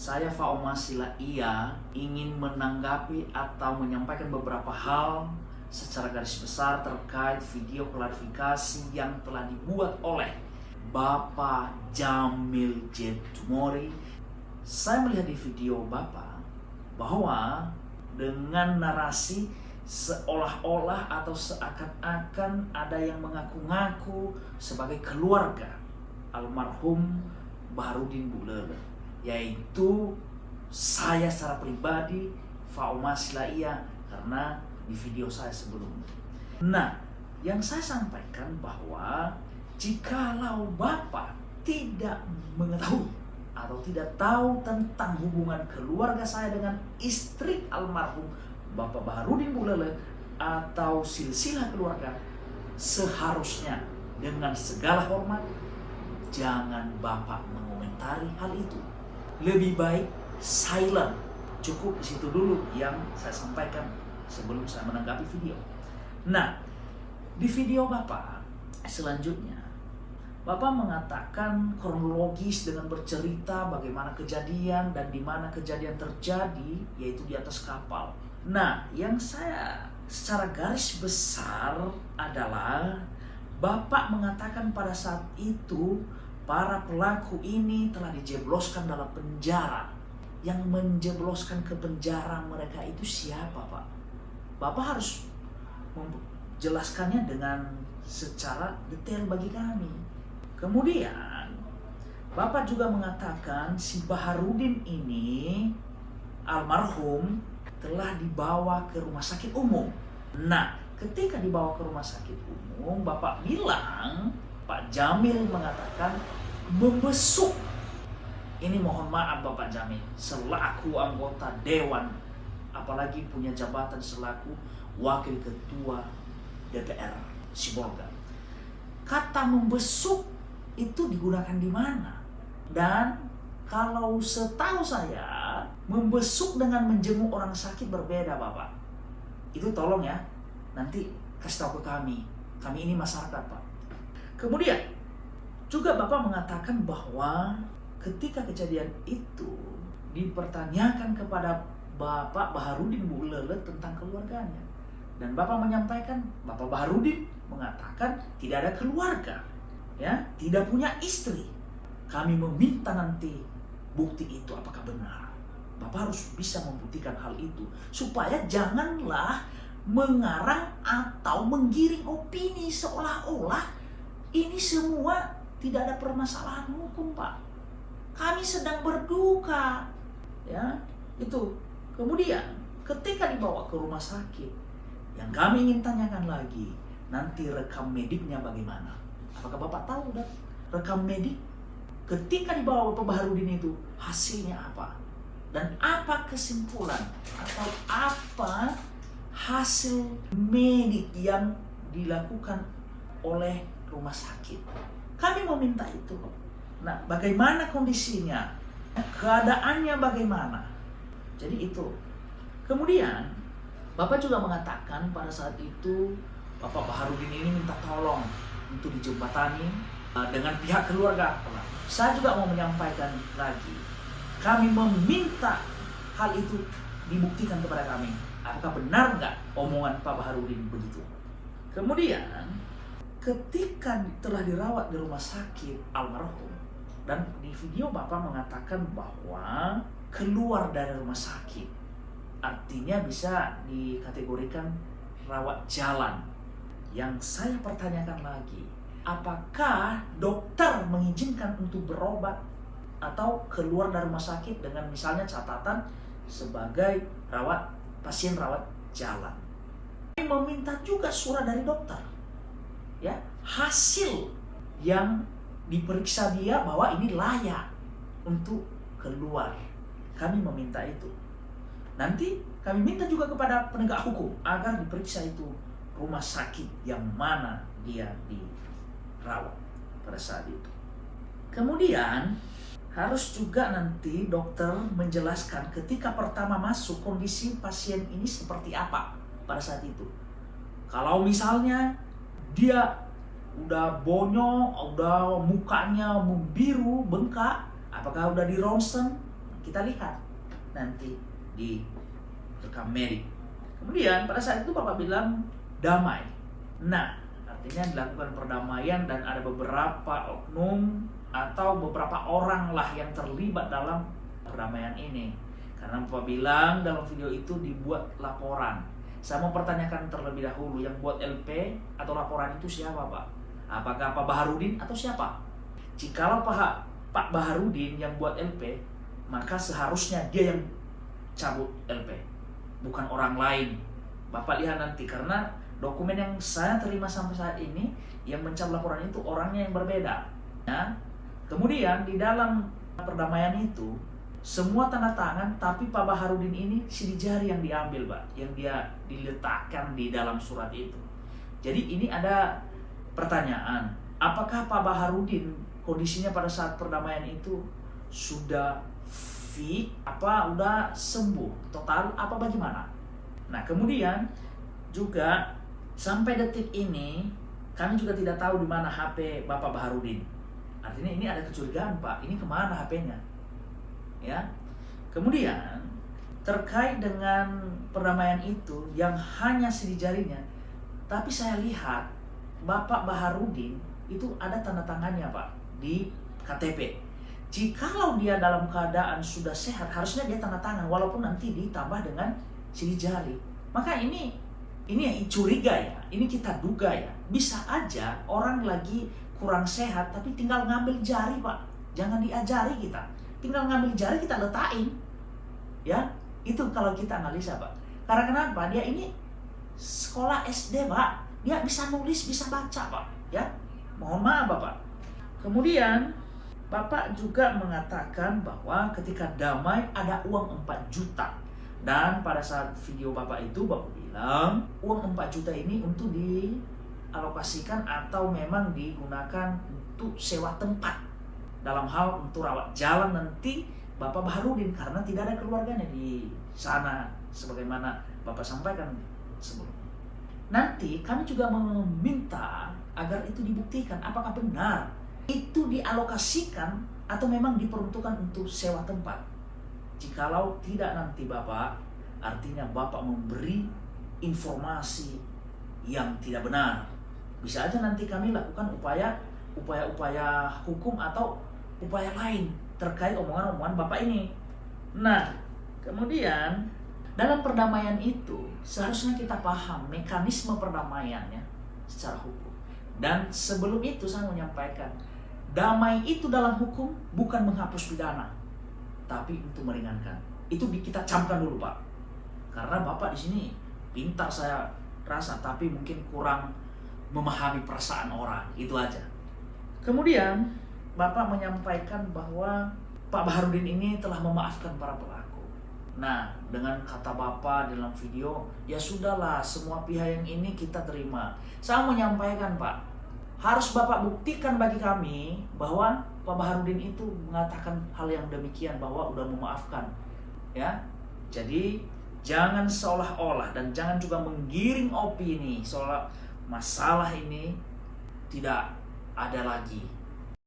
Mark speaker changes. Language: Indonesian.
Speaker 1: Saya Faoma Silaia ingin menanggapi atau menyampaikan beberapa hal secara garis besar terkait video klarifikasi yang telah dibuat oleh Bapak Jamil J. Tumori. Saya melihat di video Bapak bahwa dengan narasi seolah-olah atau seakan-akan ada yang mengaku-ngaku sebagai keluarga almarhum Baharudin Bulele, yaitu saya secara pribadi Faoma Silaia, karena di video saya sebelumnya. Nah, yang saya sampaikan bahwa jikalau Bapak tidak mengetahui atau tidak tahu tentang hubungan keluarga saya dengan istri almarhum Bapak Baharudin Bulele atau silsilah keluarga, seharusnya dengan segala hormat jangan Bapak mengomentari hal itu. Lebih baik silent. Cukup di situ dulu yang saya sampaikan sebelum saya menanggapi video. Nah, di video Bapak selanjutnya, Bapak mengatakan kronologis dengan bercerita bagaimana kejadian dan di mana kejadian terjadi, yaitu di atas kapal. Nah, yang saya secara garis besar adalah Bapak mengatakan pada saat itu para pelaku ini telah dijebloskan dalam penjara. Yang menjebloskan ke penjara mereka itu siapa, Pak? Bapak harus menjelaskannya dengan secara detail bagi kami. Kemudian Bapak juga mengatakan si Baharudin ini almarhum telah dibawa ke rumah sakit umum. Nah, ketika dibawa ke rumah sakit umum, Bapak bilang, Pak Jamil mengatakan membesuk. Ini mohon maaf Bapak Jamil, selaku anggota dewan, apalagi punya jabatan selaku wakil ketua DPR Sibolga. Kata membesuk itu digunakan di mana? Dan kalau setahu saya, membesuk dengan menjenguk orang sakit berbeda, Bapak. Itu tolong ya, nanti kasih tahu ke kami. Kami ini masyarakat, Pak. Kemudian, juga Bapak mengatakan bahwa ketika kejadian itu dipertanyakan kepada Bapak Baharudin Bulele tentang keluarganya. Dan Bapak menyampaikan, Bapak Baharudin mengatakan tidak ada keluarga, ya, tidak punya istri. Kami meminta nanti bukti itu apakah benar. Bapak harus bisa membuktikan hal itu supaya janganlah mengarang atau menggiring opini seolah-olah ini semua tidak ada permasalahan hukum, Pak. Kami sedang berduka, ya, itu. Kemudian ketika dibawa ke rumah sakit, yang kami ingin tanyakan lagi, nanti rekam mediknya bagaimana? Apakah Bapak tahu dah rekam medik ketika dibawa Bapak Baharudin itu hasilnya apa? Dan apa kesimpulan atau apa hasil medik yang dilakukan oleh rumah sakit? Kami meminta itu. Nah, bagaimana kondisinya? Keadaannya bagaimana? Jadi itu. Kemudian, Bapak juga mengatakan pada saat itu Bapak Baharudin ini minta tolong untuk dijembatani dengan pihak keluarga. Saya juga mau menyampaikan lagi. Kami meminta hal itu dibuktikan kepada kami. Apakah benar nggak omongan Pak Baharudin begitu? Kemudian, ketika telah dirawat di rumah sakit almarhum, dan di video Bapak mengatakan bahwa keluar dari rumah sakit, artinya bisa dikategorikan rawat jalan. Yang saya pertanyakan lagi, apakah dokter mengizinkan untuk berobat atau keluar dari rumah sakit dengan misalnya catatan sebagai pasien rawat jalan? Kami meminta juga surat dari dokter, ya, hasil yang diperiksa dia bahwa ini layak untuk keluar. Kami meminta itu. Nanti kami minta juga kepada penegak hukum agar diperiksa itu rumah sakit yang mana dia dirawat pada saat itu. Kemudian harus juga nanti dokter menjelaskan ketika pertama masuk kondisi pasien ini seperti apa pada saat itu. Kalau misalnya dia udah bonyok, udah mukanya membiru, bengkak, apakah udah di ronsen? Kita lihat nanti di rekam medik. Kemudian pada saat itu Bapak bilang damai. Nah, artinya dilakukan perdamaian dan ada beberapa oknum atau beberapa orang lah yang terlibat dalam perdamaian ini. Karena Bapak bilang dalam video itu dibuat laporan. Saya mau pertanyakan terlebih dahulu, yang buat LP atau laporan itu siapa, Pak? Apakah Pak Baharudin atau siapa? Jikalau Pak Baharudin yang buat LP, maka seharusnya dia yang cabut LP, bukan orang lain. Bapak lihat nanti, karena dokumen yang saya terima sampai saat ini yang mencabut laporan itu orangnya yang berbeda. Ya. Kemudian di dalam perdamaian itu semua tanda tangan, tapi Pak Baharudin ini sidik jari yang diambil, Pak, yang dia diletakkan di dalam surat itu. Jadi ini ada pertanyaan, apakah Pak Baharudin kondisinya pada saat perdamaian itu sudah fit, apa udah sembuh total, apa bagaimana? Nah, kemudian juga sampai detik ini kami juga tidak tahu di mana HP Bapak Baharudin. Artinya ini ada kecurigaan, Pak, ini kemana HP-nya? Ya. Kemudian terkait dengan perdamaian itu yang hanya sidik jarinya, tapi saya lihat Bapak Baharudin itu ada tanda tangannya, Pak, di KTP. Jikalau dia dalam keadaan sudah sehat, harusnya dia tanda tangan, walaupun nanti ditambah dengan sidik jari. Maka ini curiga ya, ini kita duga ya, bisa aja orang lagi kurang sehat tapi tinggal ngambil jari, Pak. Jangan diajari kita, tinggal ngambil jari kita letain, ya. Itu kalau kita analisa, Pak. Karena kenapa? Dia ini sekolah SD, Pak. Dia bisa nulis, bisa baca, Pak. Ya, mohon maaf, Bapak. Kemudian Bapak juga mengatakan bahwa ketika damai ada uang 4 juta. Dan pada saat video Bapak itu Bapak bilang uang 4 juta ini untuk dialokasikan atau memang digunakan untuk sewa tempat. Dalam hal untuk rawat jalan nanti Bapak Baharudin, karena tidak ada keluarganya di sana sebagaimana Bapak sampaikan sebelumnya. Nanti kami juga meminta agar itu dibuktikan apakah benar itu dialokasikan atau memang diperuntukkan untuk sewa tempat. Jikalau tidak nanti Bapak, artinya Bapak memberi informasi yang tidak benar. Bisa aja nanti kami lakukan upaya hukum atau upaya lain terkait omongan-omongan Bapak ini. Nah, kemudian dalam perdamaian itu seharusnya kita paham mekanisme perdamaiannya secara hukum. Dan sebelum itu saya menyampaikan, damai itu dalam hukum bukan menghapus pidana, tapi untuk meringankan. Itu kita camkan dulu, Pak. Karena Bapak di sini pintar saya rasa, tapi mungkin kurang memahami perasaan orang. Itu aja. Kemudian Bapak menyampaikan bahwa Pak Baharudin ini telah memaafkan para pelaku. Nah, dengan kata Bapak dalam video, ya sudahlah, semua pihak yang ini kita terima. Saya menyampaikan, Pak, harus Bapak buktikan bagi kami bahwa Pak Baharudin itu mengatakan hal yang demikian, bahwa udah memaafkan. Ya, jadi jangan seolah-olah dan jangan juga menggiring opini seolah masalah ini tidak ada lagi.